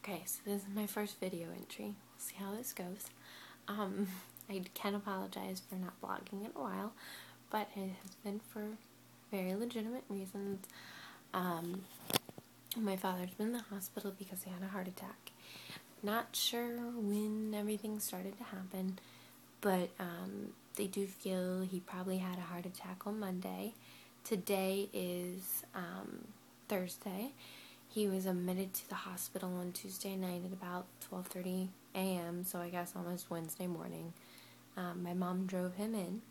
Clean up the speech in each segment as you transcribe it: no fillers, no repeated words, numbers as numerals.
Okay, so this is my first video entry. We'll see how this goes. I can apologize for not blogging in a while, but it has been for very legitimate reasons. My father's been in the hospital because he had a heart attack. Not sure when everything started to happen, but they do feel he probably had a heart attack on Monday. Today is Thursday. He was admitted to the hospital on Tuesday night at about 12:30 a.m., so I guess almost Wednesday morning. My mom drove him in.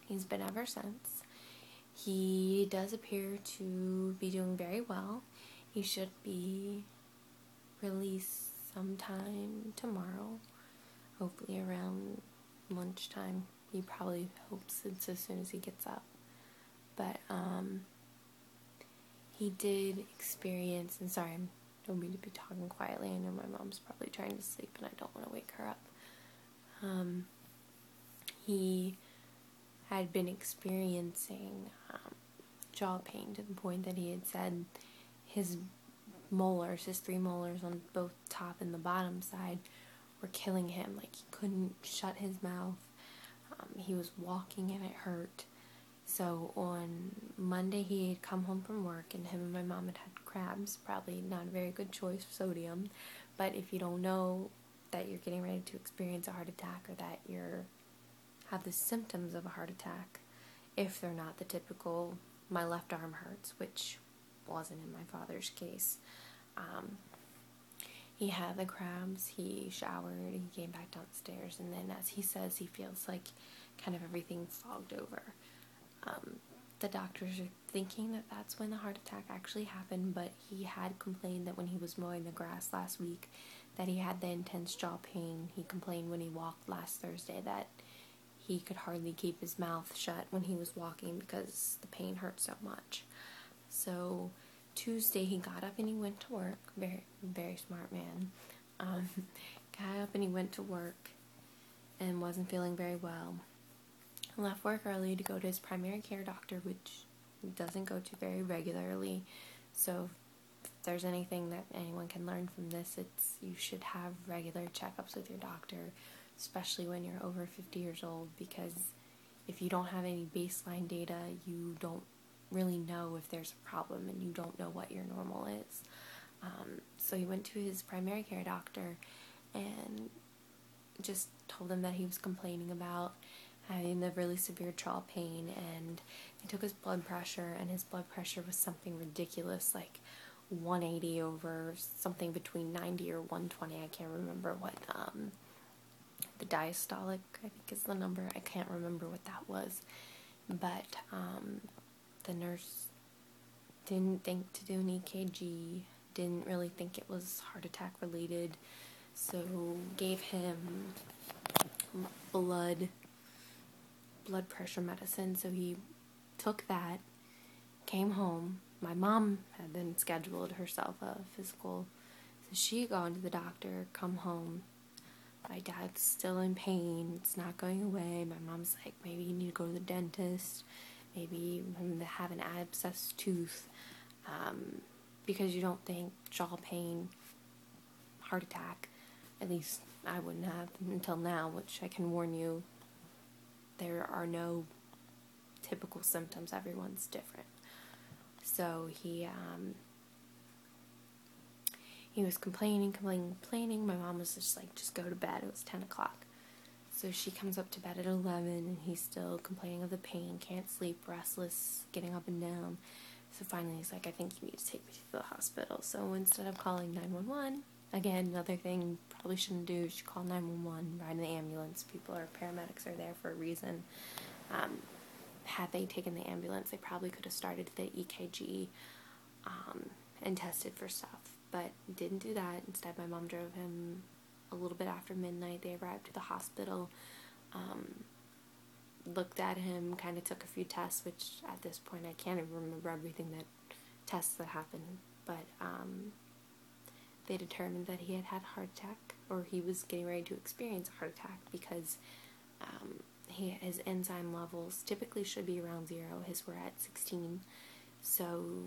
He's been ever since. He does appear to be doing very well. He should be released sometime tomorrow, hopefully around lunchtime. He probably hopes it's as soon as he gets up. But, he did experience, and sorry, I don't mean to be talking quietly. I know my mom's probably trying to sleep and I don't want to wake her up. He had been experiencing jaw pain to the point that he had said his molars, his 3 molars on both top and the bottom side, were killing him. Like, he couldn't shut his mouth. He was walking and it hurt. So on Monday he had come home from work and him and my mom had had crabs. Probably not a very good choice of sodium, but if you don't know that you're getting ready to experience a heart attack or that you're have the symptoms of a heart attack, if they're not the typical my left arm hurts, which wasn't in my father's case. He had the crabs, he showered, he came back downstairs, and then as he says, he feels like kind of everything fogged over. The doctors are thinking that that's when the heart attack actually happened, but he had complained that when he was mowing the grass last week that he had the intense jaw pain. He complained when he walked last Thursday that he could hardly keep his mouth shut when he was walking because the pain hurt so much. So Tuesday he got up and he went to work. Very, very smart man. Got up and he went to work and wasn't feeling very well. Left work early to go to his primary care doctor, which he doesn't go to very regularly. So if there's anything that anyone can learn from this, it's you should have regular checkups with your doctor, especially when you're over 50 years old, because if you don't have any baseline data, you don't really know if there's a problem and you don't know what your normal is. So he went to his primary care doctor and just told him that he was complaining about having the really severe jaw pain, and they took his blood pressure, and his blood pressure was something ridiculous, like 180 over something between 90 or 120. I can't remember what the diastolic, I think, is the number. I can't remember what that was, but the nurse didn't think to do an EKG, didn't really think it was heart attack related, so gave him blood pressure medicine. So he took that, came home. My mom had then scheduled herself a physical, so she had gone to the doctor, come home. My dad's still in pain, it's not going away. My mom's like, maybe you need to go to the dentist, maybe have an abscessed tooth, because you don't think jaw pain, heart attack, at least I wouldn't have until now, which I can warn you, there are no typical symptoms. Everyone's different. So he was complaining. My mom was just like, just go to bed. It was 10 o'clock. So she comes up to bed at 11, and he's still complaining of the pain, can't sleep, restless, getting up and down. So finally he's like, I think you need to take me to the hospital. So instead of calling 911, again, another thing probably shouldn't do, you should call 911, ride an ambulance. Paramedics are there for a reason. Had they taken the ambulance, they probably could have started the EKG and tested for stuff, but didn't do that. Instead, my mom drove him a little bit after midnight. They arrived to the hospital, looked at him, kind of took a few tests, which at this point I can't even remember everything tests that happened, but they determined that he had had a heart attack, or he was getting ready to experience a heart attack, because his enzyme levels typically should be around 0. His were at 16. So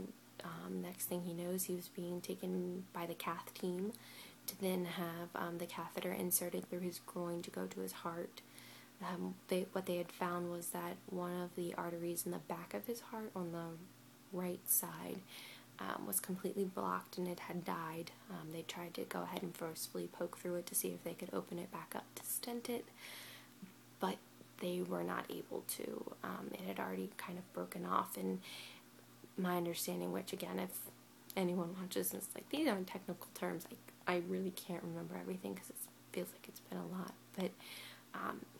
Next thing he knows, he was being taken by the cath team to then have the catheter inserted through his groin to go to his heart. What they had found was that one of the arteries in the back of his heart on the right side was completely blocked and it had died. They tried to go ahead and forcefully poke through it to see if they could open it back up to stent it, but they were not able to. It had already kind of broken off, and my understanding, which again, if anyone watches this, like, these aren't technical terms, I really can't remember everything because it feels like it's been a lot, but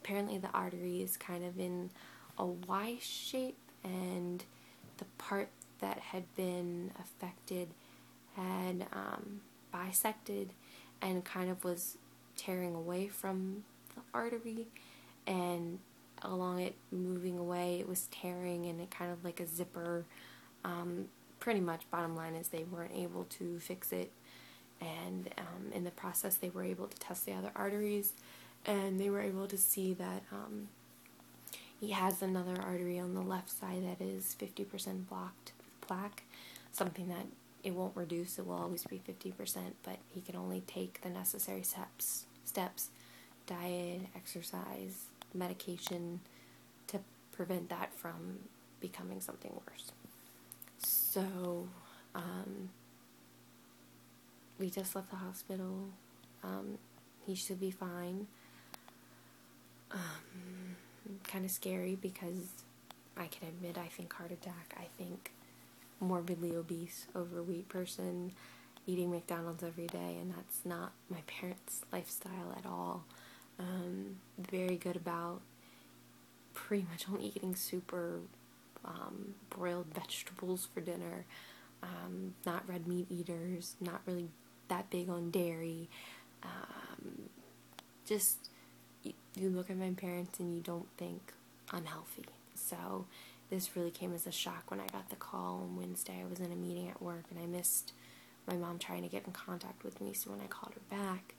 apparently the artery is kind of in a Y shape, and the part that had been affected had bisected and kind of was tearing away from the artery, and along it moving away, it was tearing, and it kind of like a zipper. Pretty much bottom line is they weren't able to fix it, and in the process they were able to test the other arteries, and they were able to see that he has another artery on the left side that is 50% blocked with plaque, something that it won't reduce, it will always be 50%, but he can only take the necessary steps, diet, exercise, medication, to prevent that from becoming something worse. So, we just left the hospital. He should be fine. Kind of scary because I can admit I think heart attack, I think morbidly obese, overweight person eating McDonald's every day, and that's not my parents' lifestyle at all. Very good about pretty much only eating super broiled vegetables for dinner, not red meat eaters, not really that big on dairy. Just you look at my parents and you don't think unhealthy. So this really came as a shock when I got the call on Wednesday. I was in a meeting at work and I missed my mom trying to get in contact with me, so when I called her back,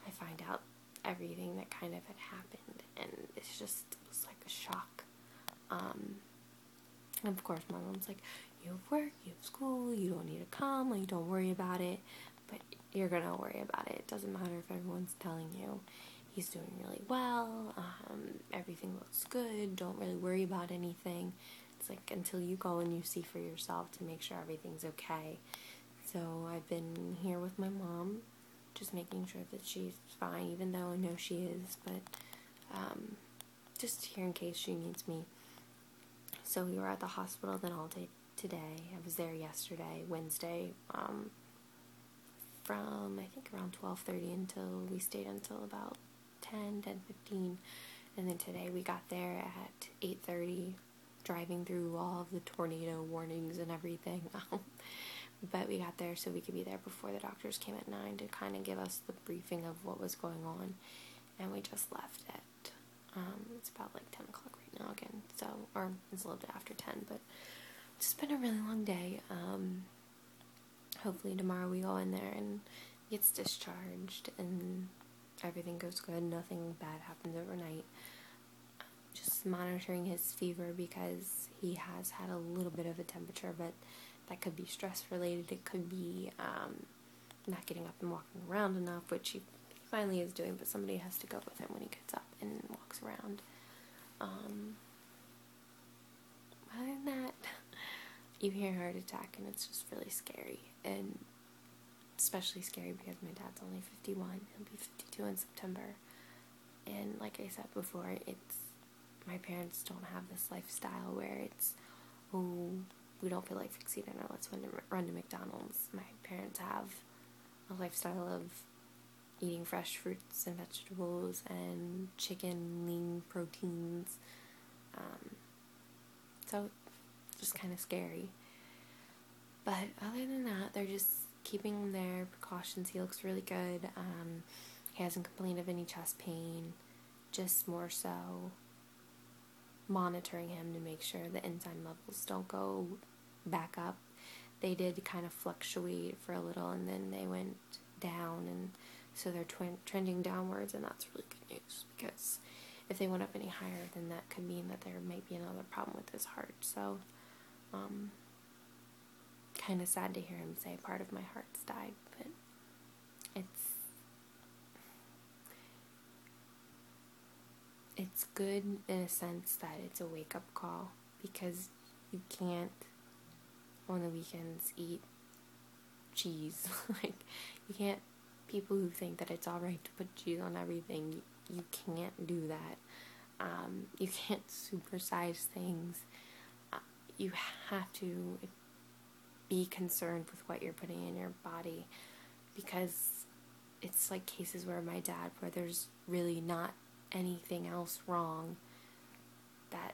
I find out everything that kind of had happened, and it was like a shock. And of course my mom's like, you have work, you have school, you don't need to come, like, don't worry about it, but you're gonna worry about it. It doesn't matter if everyone's telling you. He's doing really well, everything looks good, don't really worry about anything. It's like until you go and you see for yourself to make sure everything's okay. So I've been here with my mom, just making sure that she's fine, even though I know she is, but just here in case she needs me. So we were at the hospital then all day today. I was there yesterday, Wednesday, from I think around 12:30 until we stayed until about 10:15, and then today we got there at 8:30, driving through all of the tornado warnings and everything. But we got there so we could be there before the doctors came at 9 to kind of give us the briefing of what was going on, and we just left at it's about like 10 o'clock right now again, so, or it's a little bit after 10, but it's just been a really long day. Hopefully tomorrow we go in there and gets discharged and everything goes good, nothing bad happens overnight. Just monitoring his fever because he has had a little bit of a temperature, but that could be stress related. It could be not getting up and walking around enough, which he finally is doing, but somebody has to go with him when he gets up and walks around. Other than that, you hear heart attack and it's just really scary, and especially scary because my dad's only 51, he'll be 52 in September, and like I said before, my parents don't have this lifestyle where it's, oh, we don't feel like fixing dinner, let's run to McDonald's. My parents have a lifestyle of eating fresh fruits and vegetables and chicken, lean proteins, so just kind of scary. But other than that, they're just keeping their precautions. He looks really good. He hasn't complained of any chest pain, just more so monitoring him to make sure the enzyme levels don't go back up. They did kind of fluctuate for a little, and then they went down, and so they're trending downwards, and that's really good news, because if they went up any higher, then that could mean that there might be another problem with his heart. So kind of sad to hear him say part of my heart's died, but it's good in a sense that it's a wake-up call, because you can't on the weekends eat cheese. Like, you can't, people who think that it's alright to put cheese on everything, you can't do that. You can't supersize things. You have to be concerned with what you're putting in your body, because it's like cases where my dad, where there's really not anything else wrong, that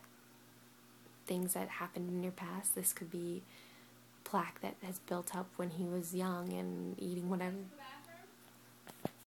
things that happened in your past, this could be plaque that has built up when he was young and eating whatever